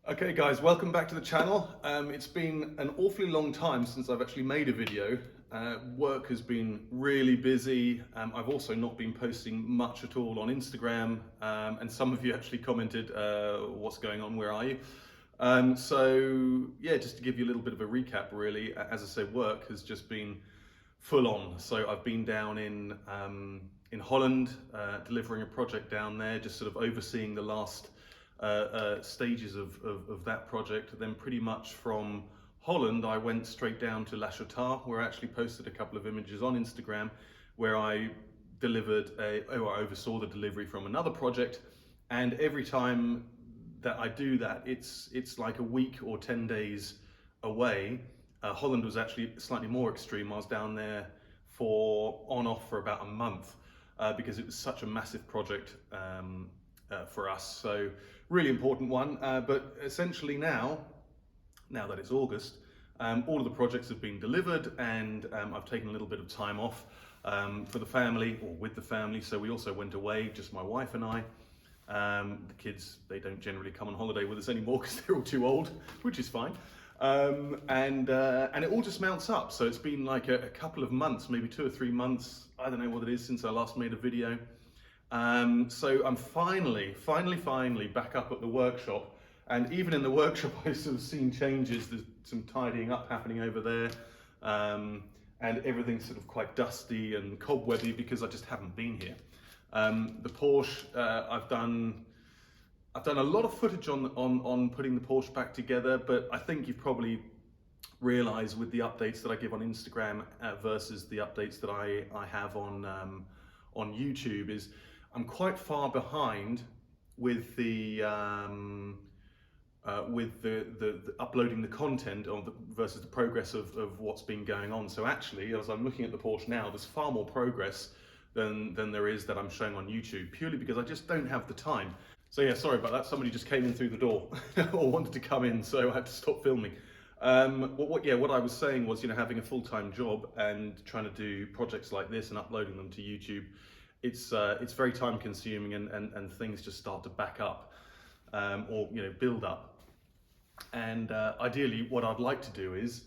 Okay guys, welcome back to the channel. It's been an awfully long time since I've actually made a video. Work has been really busy. I've also not been posting much at all on Instagram, and some of you actually commented, what's going on, where are you? So yeah, just to give you a little bit of a recap really, as I say, work has just been full on. So I've been down in Holland, delivering a project down there, just sort of overseeing the last stages of that project. Then pretty much from Holland, I went straight down to La Château, where I actually posted a couple of images on Instagram, where I oversaw the delivery from another project. And every time that I do that, it's like a week or 10 days away. Holland was actually slightly more extreme. I was down there for on-off for about a month because it was such a massive project for us. So really important one. But essentially now that it's August, all of the projects have been delivered, and I've taken a little bit of time off for the family, or with the family. So we also went away, just my wife and I. The kids, they don't generally come on holiday with us anymore because they're all too old, which is fine. And it all just mounts up. So it's been like a couple of months, maybe 2 or 3 months, I don't know what it is, since I last made a video. So I'm finally back up at the workshop, and even in the workshop I've sort of seen changes. There's some tidying up happening over there, and everything's sort of quite dusty and cobwebby because I just haven't been here. The Porsche, I've done a lot of footage on putting the Porsche back together, but I think you've probably realised with the updates that I give on Instagram versus the updates that I have on YouTube is I'm quite far behind with the uploading the content versus the progress of what's been going on. So actually, as I'm looking at the Porsche now, there's far more progress than there is that I'm showing on YouTube, purely because I just don't have the time. So yeah, sorry about that. Somebody just came in through the door or wanted to come in, so I had to stop filming. What I was saying was, having a full-time job and trying to do projects like this and uploading them to YouTube, it's very time consuming, and things just start to back up or build up. And ideally what I'd like to do is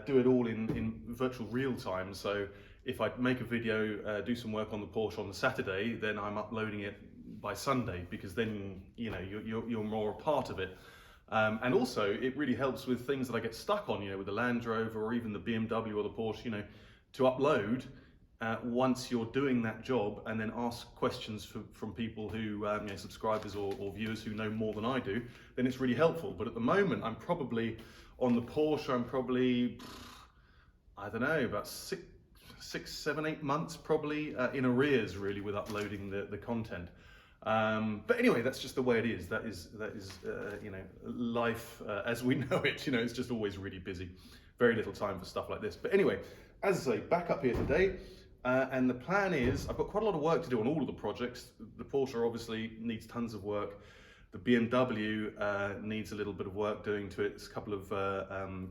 do it all in virtual real time. So if I make a video, do some work on the Porsche on the Saturday, then I'm uploading it by Sunday, because then you're more a part of it. And also it really helps with things that I get stuck on, with the Land Rover or even the BMW or the Porsche, to upload once you're doing that job, and then ask questions from people who, subscribers or viewers who know more than I do. Then it's really helpful. But at the moment, I'm probably on the Porsche, I don't know, about 6, 7, 8 months probably in arrears really with uploading the content. But anyway, that's just the way it is. That is life as we know it. It's just always really busy. Very little time for stuff like this. But anyway, as I say, back up here today. And the plan is, I've got quite a lot of work to do on all of the projects. The Porsche obviously needs tons of work. The BMW needs a little bit of work doing to it. It's a couple of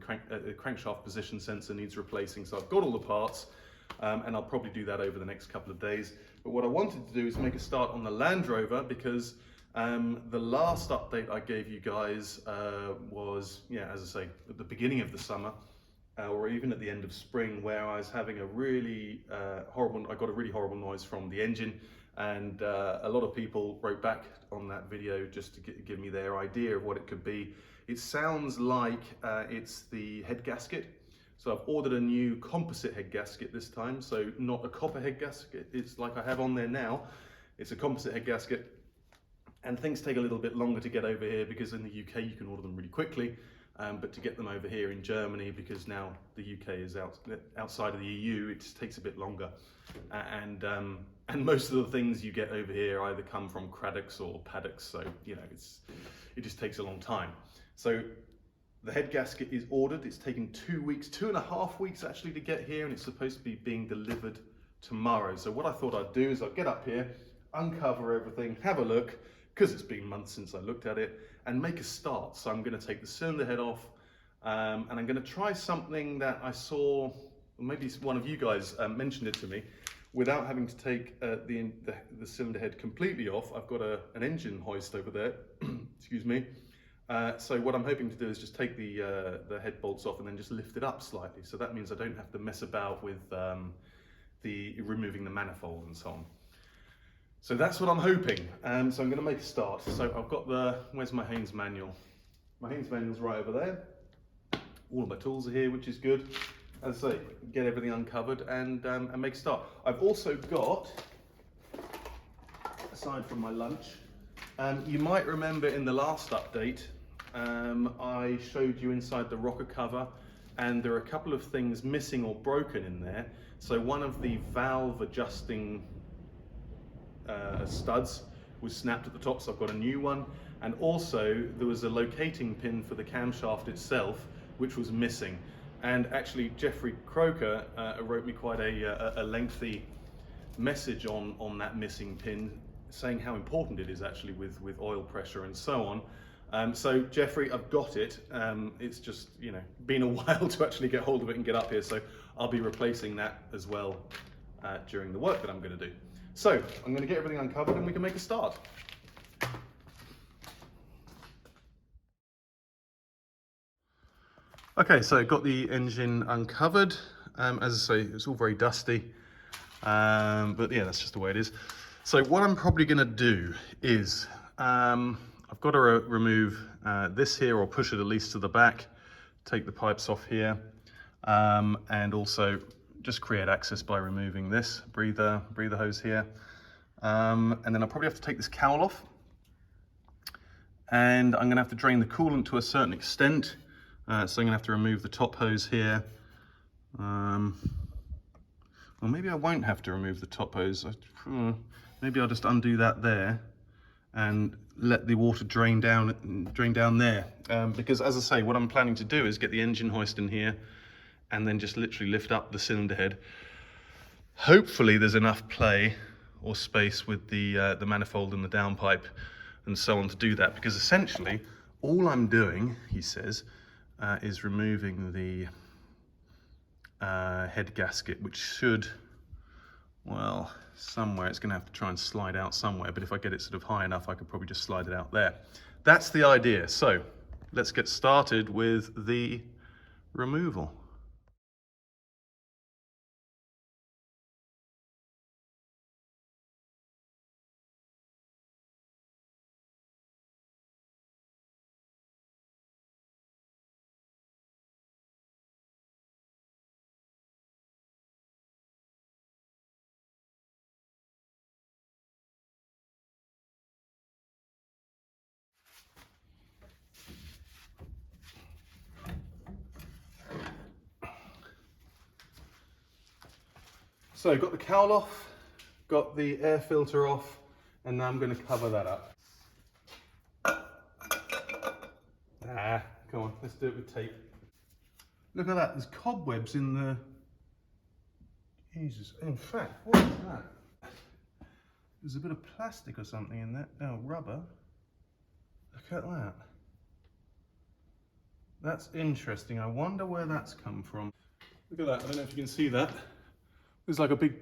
crankshaft position sensor needs replacing. So I've got all the parts, and I'll probably do that over the next couple of days. But what I wanted to do is make a start on the Land Rover, because the last update I gave you guys was, as I say, at the beginning of the summer, or even at the end of spring, where I was having a really I got a really horrible noise from the engine, and a lot of people wrote back on that video just to give me their idea of what it could be. It sounds like it's the head gasket. So I've ordered a new composite head gasket this time, so not a copper head gasket. It's like I have on there now. It's a composite head gasket, and things take a little bit longer to get over here, because in the UK you can order them really quickly. But to get them over here in Germany, because now the UK is outside of the EU, it just takes a bit longer. And most of the things you get over here either come from Craddocks or Paddocks, so it just takes a long time. So the head gasket is ordered. It's taken 2 weeks, 2.5 weeks actually to get here, and it's supposed to be being delivered tomorrow. So what I thought I'd do is I'll get up here, uncover everything, have a look, because it's been months since I looked at it, and make a start. So I'm going to take the cylinder head off, and I'm going to try something that I saw, maybe one of you guys mentioned it to me, without having to take the cylinder head completely off. I've got an engine hoist over there, excuse me, So what I'm hoping to do is just take the head bolts off and then just lift it up slightly. So that means I don't have to mess about with the removing the manifold and so on. So that's what I'm hoping. So I'm going to make a start. So I've got where's my Haynes manual? My Haynes manual's right over there. All of my tools are here, which is good. As I say, get everything uncovered and make a start. I've also got, aside from my lunch, you might remember in the last update, I showed you inside the rocker cover, and there are a couple of things missing or broken in there. So one of the valve adjusting studs was snapped at the top, so I've got a new one. And also there was a locating pin for the camshaft itself, which was missing. And actually Jeffrey Croker wrote me quite a lengthy message on that missing pin, saying how important it is actually with oil pressure and so on. So Jeffrey, I've got it. It's just, you know, been a while to actually get hold of it and get up here, so I'll be replacing that as well during the work that I'm going to do. So I'm going to get everything uncovered and we can make a start. Okay, so got the engine uncovered. As I say, it's all very dusty, but yeah, that's just the way it is. So what I'm probably going to do is I've got to remove this here, or push it at least to the back, take the pipes off here, and also just create access by removing this breather hose here. And then I'll probably have to take this cowl off, and I'm going to have to drain the coolant to a certain extent. So I'm going to have to remove the top hose here. Well, maybe I won't have to remove the top hose. Maybe I'll just undo that there and let the water drain down there. Because as I say, what I'm planning to do is get the engine hoist in here and then just literally lift up the cylinder head. Hopefully there's enough play or space with the manifold and the downpipe and so on to do that, because essentially all I'm doing, he says, is removing the head gasket, which should, well, somewhere it's going to have to try and slide out somewhere, but if I get it sort of high enough I could probably just slide it out there. That's the idea. So let's get started with the removal. So got the cowl off, got the air filter off, and now I'm going to cover that up. Come on, let's do it with tape. Look at that, there's cobwebs in the... Jesus, in fact, what is that? There's a bit of plastic or something in there. Oh, rubber. Look at that. That's interesting. I wonder where that's come from. Look at that, I don't know if you can see that. There's like a big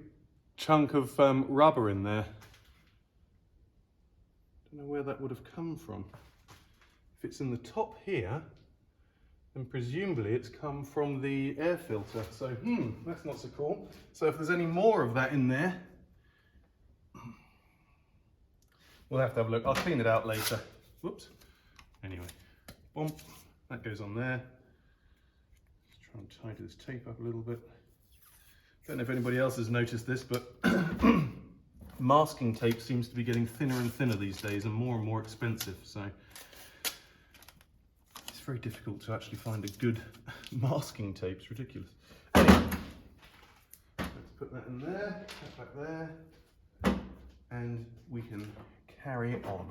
chunk of rubber in there. Don't know where that would have come from. If it's in the top here, then presumably it's come from the air filter. So, that's not so cool. So if there's any more of that in there, we'll have to have a look. I'll clean it out later. Whoops. Anyway, boom, that goes on there. Let's try and tidy this tape up a little bit. Don't know if anybody else has noticed this, but masking tape seems to be getting thinner and thinner these days and more expensive. So it's very difficult to actually find a good masking tape. It's ridiculous. Anyway, let's put that in there, that back there, and we can carry on.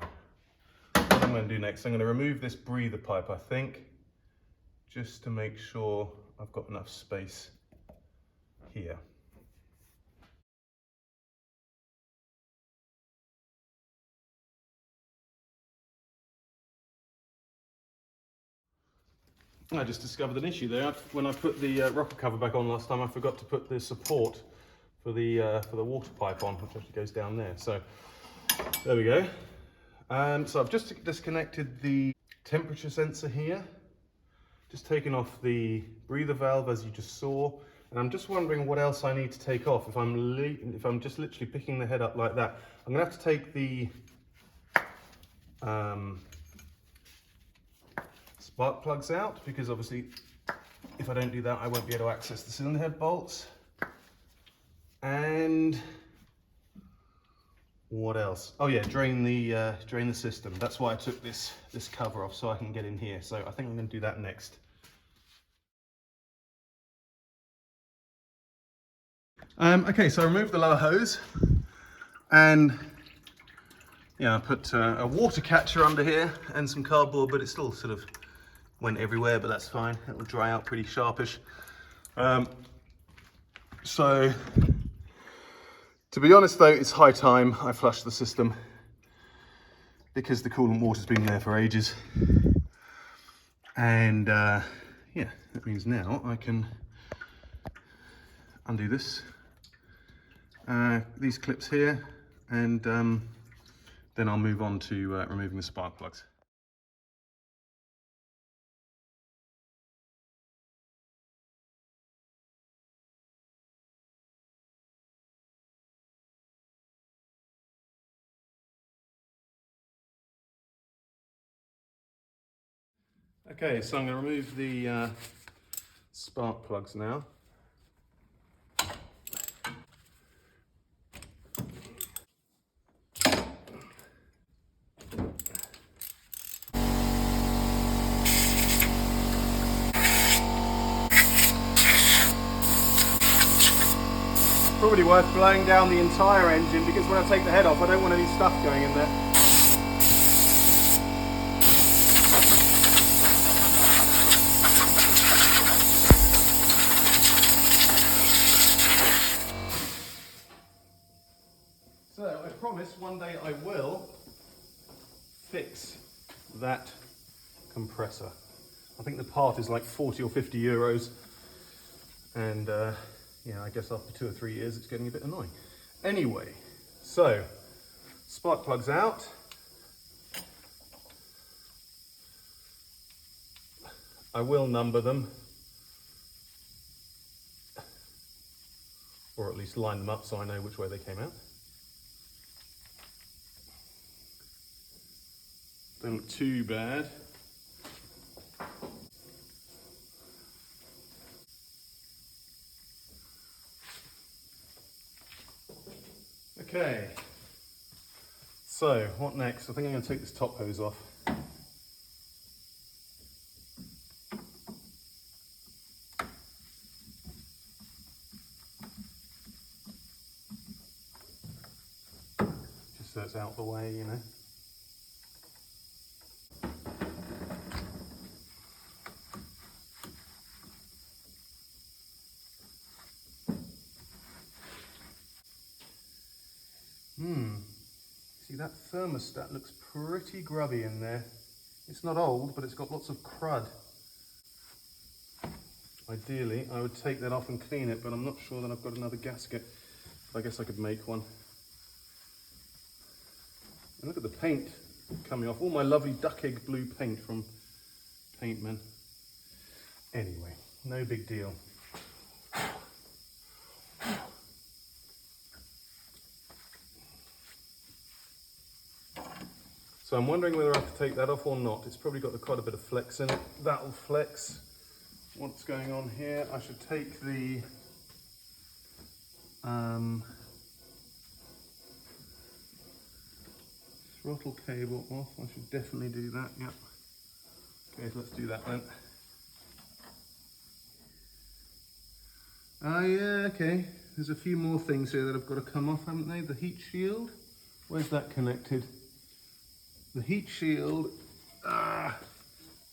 What I'm going to do next, I'm going to remove this breather pipe, I think, just to make sure I've got enough space here. I just discovered an issue there. When I put the rocker cover back on last time, I forgot to put the support for the water pipe on, which actually goes down there. So there we go. So I've just disconnected the temperature sensor here, just taken off the breather valve as you just saw, and I'm just wondering what else I need to take off. If I'm just literally picking the head up like that, I'm gonna have to take the spark plugs out, because obviously if I don't do that I won't be able to access the cylinder head bolts. And what else? Oh yeah, drain the system. That's why I took this cover off, so I can get in here. So I think I'm going to do that next. Okay, so I removed the lower hose, and yeah, I put a water catcher under here and some cardboard, but it still sort of went everywhere, but that's fine. It will dry out pretty sharpish. So to be honest though, it's high time I flush the system, because the coolant water's been there for ages. And yeah, that means now I can undo this, these clips here, and then I'll move on to removing the spark plugs. Okay, so I'm going to remove the spark plugs now. Probably worth blowing down the entire engine, because when I take the head off I don't want any stuff going in there. So I promise one day I will fix that compressor. I think the part is like 40 or 50 euros, and yeah, I guess after 2 or 3 years it's getting a bit annoying. Anyway, so spark plugs out. I will number them, or at least line them up so I know which way they came out. Don't look too bad. Okay, so what next? I think I'm going to take this top hose off. Just so it's out the way, you know. See, that thermostat looks pretty grubby in there. It's not old, but it's got lots of crud. Ideally, I would take that off and clean it, but I'm not sure that I've got another gasket. I guess I could make one. And look at the paint coming off. All my lovely duck egg blue paint from Paintman. Anyway, no big deal. So I'm wondering whether I have to take that off or not. It's probably got quite a bit of flex in it. That'll flex. What's going on here? I should take the throttle cable off. I should definitely do that, yep. Okay, so let's do that then. Oh yeah, okay. There's a few more things here that have got to come off, haven't they? The heat shield. Where's that connected? The heat shield,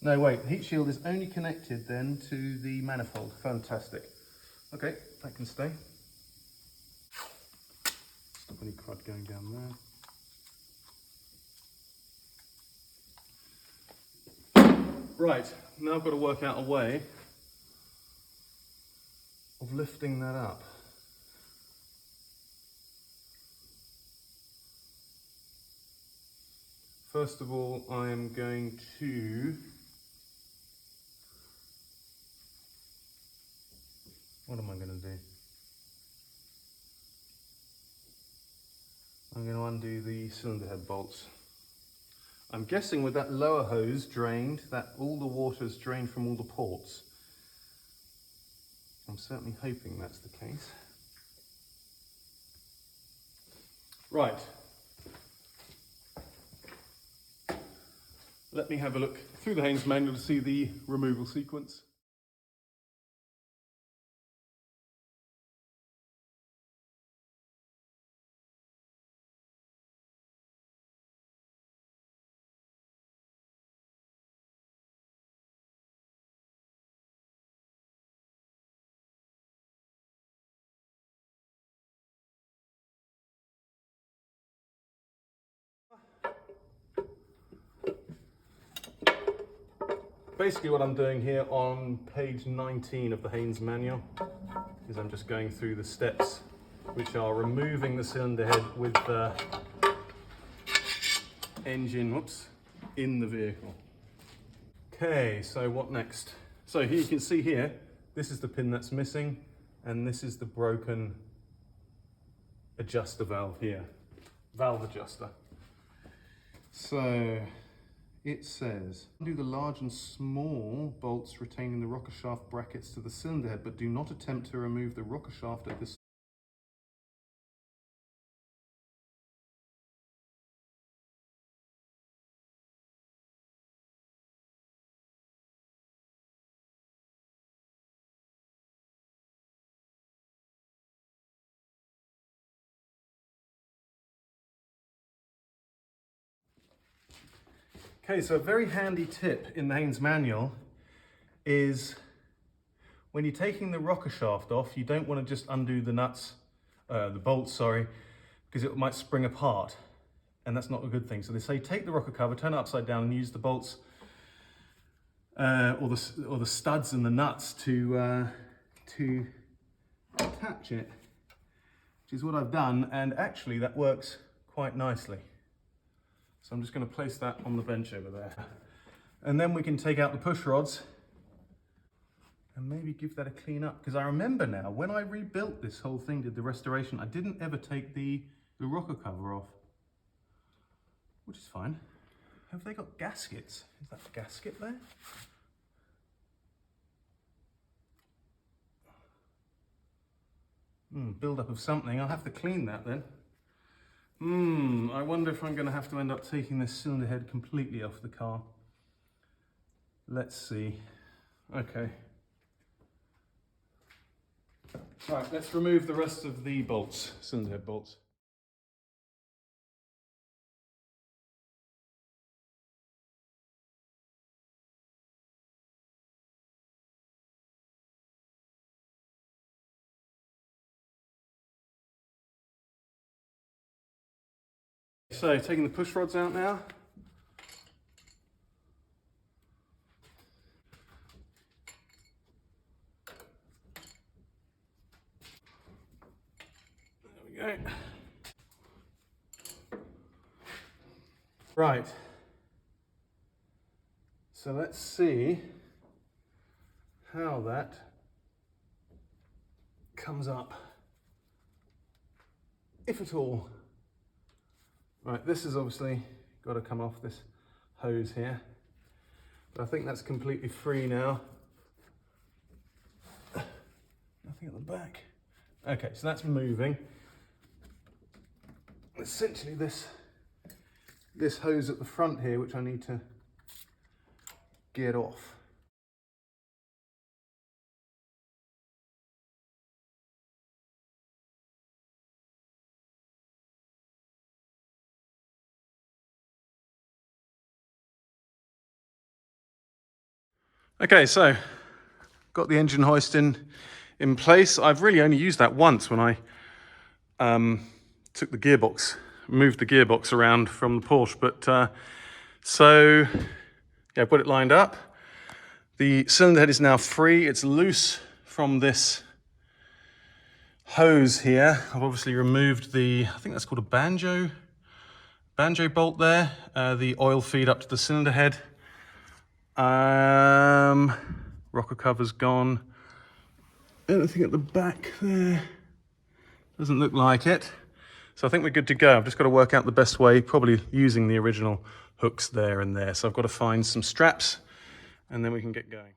no wait, the heat shield is only connected then to the manifold. Fantastic. Okay, that can stay. Stop any crud going down there. Right, now I've got to work out a way of lifting that up. First of all, I am going to... What am I going to do? I'm going to undo the cylinder head bolts. I'm guessing with that lower hose drained, that all the water's drained from all the ports. I'm certainly hoping that's the case. Right. Let me have a look through the Haynes manual to see the removal sequence. Basically what I'm doing here on page 19 of the Haynes manual is I'm just going through the steps which are removing the cylinder head with the engine, in the vehicle. Okay, so what next? So here you can see here, this is the pin that's missing and this is the broken adjuster valve here, valve adjuster. So it says, undo the large and small bolts retaining the rocker shaft brackets to the cylinder head, but do not attempt to remove the rocker shaft at this. Okay, so a very handy tip in the Haynes manual is when you're taking the rocker shaft off, you don't want to just undo the nuts, the bolts, sorry, because it might spring apart, and that's not a good thing. So they say take the rocker cover, turn it upside down, and use the bolts or the studs and the nuts to attach it, which is what I've done, and actually that works quite nicely. So I'm just going to place that on the bench over there. And then we can take out the push rods and maybe give that a clean up. Because I remember now, when I rebuilt this whole thing, did the restoration, I didn't ever take the rocker cover off, which is fine. Have they got gaskets? Is that a gasket there? Build up of something. I'll have to clean that then. I wonder if I'm going to have to end up taking this cylinder head completely off the car. Let's see. Okay. Right, let's remove the rest of the bolts, cylinder head bolts. So, taking the push rods out now. There we go. Right. So let's see how that comes up, if at all. Right, this has obviously got to come off this hose here, but I think that's completely free now. Nothing at the back. Okay, so that's moving. Essentially this hose at the front here, which I need to get off. Okay, so got the engine hoist in place. I've really only used that once when I took the gearbox, moved the gearbox around from the Porsche. But so yeah, I've got it lined up. The cylinder head is now free. It's loose from this hose here. I've obviously removed the, I think that's called a banjo banjo bolt there, the oil feed up to the cylinder head. Rocker cover's gone. Anything at the back there? Doesn't look like it. So I think we're good to go. I've just got to work out the best way, probably using the original hooks there and there. So I've got to find some straps and then we can get going.